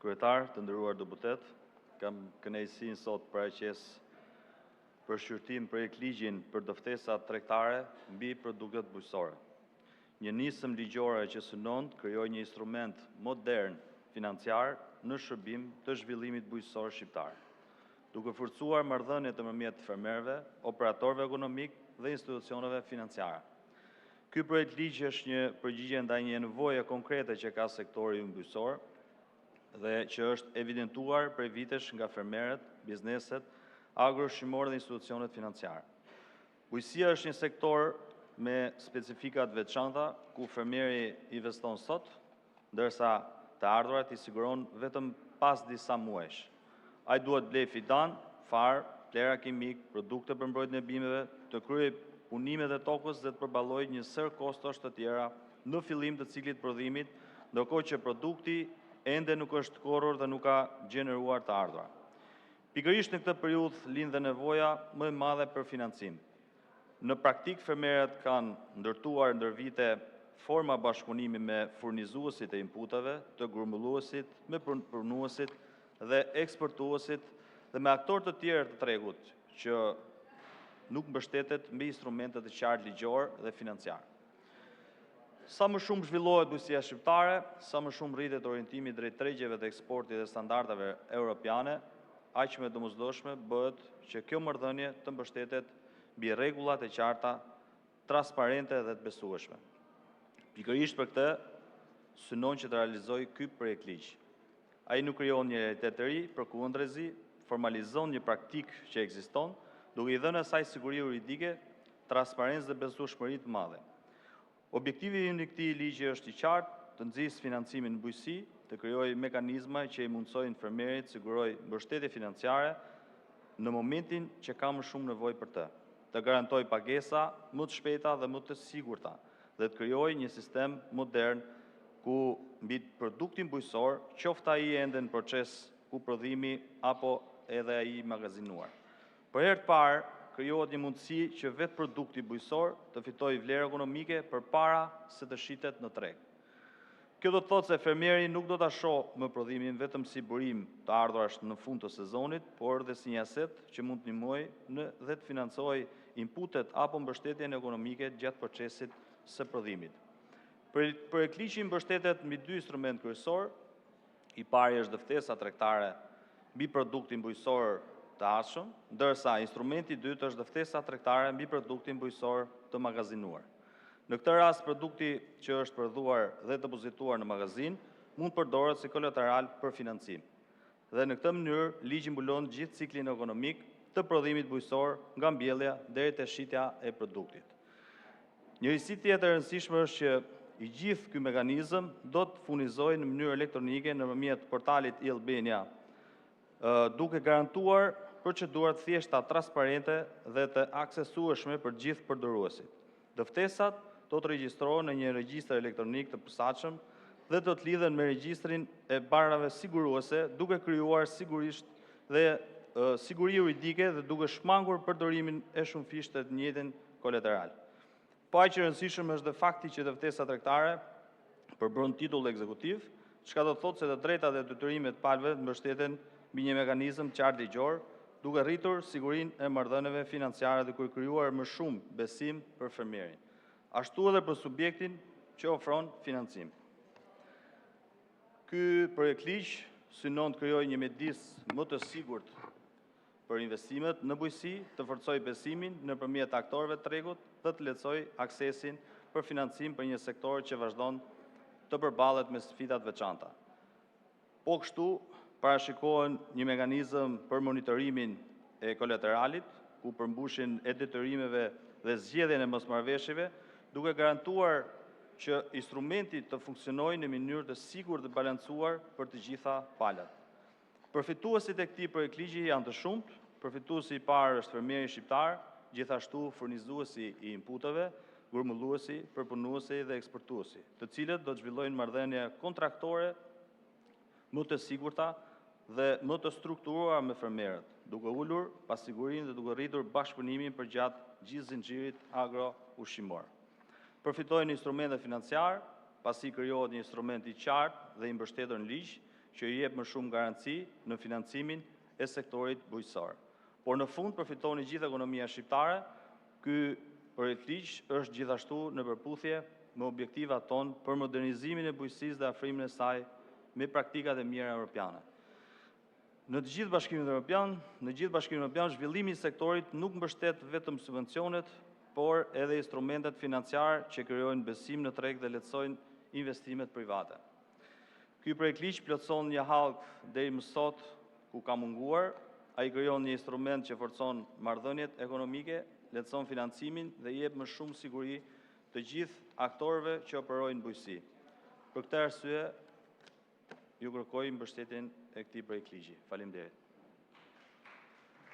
Kryetar, të nderuar deputet, kam kënaqësinë sot paraqes për shqyrtim projektligjin për dëftesat tregtare mbi produktet bujqësore. Një nisëm ligjore që synon të krijojë një instrument modern financiar në shërbim të zhvillimit bujqësor shqiptar, duke forcuar marrëdhëniet ndërmjet fermerëve, operatorëve ekonomik dhe institucioneve financiare. Ky projekt ligj është një përgjigje ndaj një nevoje konkrete që ka sektori bujqësor dhe që është evidentuar prej vitesh nga fermerët, bizneset, agroshqimor dhe institucionet financiare. Bujqësia është një sektor me specifikat veçanta ku fermeri investon sot, ndërsa të ardhurat i siguron vetëm pas disa muajsh. Ai duhet blej fidan, far, plera kimik, produkte për mbrojtjen e bimëve, të kryej punimet e tokës dhe të përballojë një sër kostosh të tjera në fillim të ciklit prodhimit, ndërkohë që produkti ende nuk është korrur dhe nuk ka gjeneruar të ardhurat. Pikërisht në këtë periudhë lind dhe nevoja më e madhe për financim. Në praktik, fermerët kanë ndërtuar ndër vite forma bashkëpunimi me furnizuesit e inputeve, të grumbulluesit, me punuesit dhe eksportuesit dhe me aktorë të tjerë të tregut që nuk mbështetet mbi instrumente të qartë ligjor dhe financiar. Sa më shumë zhvillohet bujqësia shqiptare, sa më shumë rritet orientimi drejt tregjeve të eksportit dhe standardeve europiane, aq më domosdoshme bëhet që kjo marrëdhënie të mbështetet mbi rregullat e qarta, transparente dhe të besueshme. Pikërisht për këtë synon që të realizojë ky projekt ligj. Ai nuk krijon një realitet të ri, përkundërzi, formalizon një praktikë që ekziston, duke i dhënë asaj siguri juridike, transparencë dhe besueshmëri të madhe. Objektivi i këtij ligji është i qartë, të nxjisë financimin në bujqësi, të krijojë mekanizma që i mundsojnë fermerit të sigurojë mbështetje financiare në momentin që ka më shumë nevojë për të garantojë pagesa më të shpejta dhe më të sigurta dhe të krijojë një sistem modern ku mbi produktin bujqësor, qoftë ai ende në proces ku prodhimi apo edhe ai i magazinuar. Për herë të parë krijohet një mundësi që vetë produkti bujqësor të fitojë vlerë ekonomike përpara se të shitet në treg. Kjo do të thotë se fermeri nuk do ta shohë më prodhimin vetëm si burim të ardhurash në fund të sezonit, por edhe si një aset që mund të ndihmojë dhe të financojë inputet apo mbështetjen ekonomike gjatë procesit së prodhimit. Projektligji mbështetet mbi dy instrument kryesor. I pari është dëftesa tregtare mbi produktin bujqësor të ardhshëm, ndërsa instrumenti i dytë është dëftesa tregtare mbi produktin bujqësor të magazinuar. Në këtë rast, produkti që është prodhuar dhe depozituar në magazin mund përdoret si kolateral për financim. Dhe në këtë mënyrë, ligji mbulon gjithë ciklin ekonomik të prodhimit bujqësor nga mbjellja deri te shitja e produktit. Një rëndësi tjetër e rëndësishme është që i gjithë ky mekanizëm do të furnizojë në mënyrë elektronike nëpërmjet portalit e-Albania, duke garantuar procedura të thjeshta, transparente dhe të aksesueshme për gjithë përdoruesit. Dëftesat do të regjistrohen në një regjistër elektronik të posaçëm dhe do të lidhen me regjistrin e barave siguruese, duke krijuar sigurisht dhe siguri juridike dhe duke shmangur përdorimin e shumëfishtë të njëjtin kolateral. Po aq e rëndësishëm është dhe fakti që dëftesa tregtare përbën titull ekzekutiv, çka do të thotë se të drejtat dhe detyrimet e palëve mbështeten mbi një mekanizëm të qartë ligjor, duke rritur sigurinë e marrëdhënieve financiare dhe krijuar më shumë besim për fermerin, ashtu edhe për subjektin që ofron financim. Ky projekt ligj synon të krijojë një mjedis më të sigurt për investimet në bujqësi, të forcojë besimin nëpërmjet aktorëve të tregut dhe të lehtësojë aksesin për financim për një sektor që vazhdon të përballet me sfida të veçanta. Po kështu, parashikohen një mekanizëm për monitorimin e kolateralit, ku përmbushjen e detyrimeve dhe zgjedhjen e mosmarrëveshjeve, duke garantuar që instrumenti të funksionojë në mënyrë të sigurt dhe balancuar për të gjitha palët. Përfituesit e këtij projektligji janë të shumtë. Përfituesi i parë është fermeri shqiptar, gjithashtu furnizuesi i inputeve, grumbulluesi, përpunuesi dhe eksportuesi, të cilët do të zhvillojnë marrëdhënie kontraktore më të sigurta dhe më të strukturuara me fermerët, duke ulur pasigurinë dhe duke rritur bashkëpunimin përgjatë gjithë zinxhirit agro-ushqimor. Përfitojnë instrumente financiar, pasi krijohet një instrument i qartë dhe i mbështetur në ligj, që i jep më shumë garanci në financimin e sektorit bujqësor. Por në fund përfiton gjithë ekonomia shqiptare. Ky projekt ligj është gjithashtu në përputhje me objektivat tonë për modernizimin e bujqësisë dhe afrimin e saj me praktikat e mira europiane. Në të gjithë Bashkimin Evropian, zhvillimi i sektorit nuk mbështet vetëm subvencionet, por edhe instrumentet financiar që krijojnë besim në treg dhe lehtësojnë investimet private. Ky projekt ligj plotëson një hallkë deri më sot ku ka munguar, ai krijon një instrument që forcon marrëdhëniet ekonomike, lehtëson financimin dhe i jep më shumë siguri të gjithë aktorëve që operojnë në bujqësi. Për këtë arsye, ju kërkoj mbështetjen e këtij projekti ligji. Faleminderit.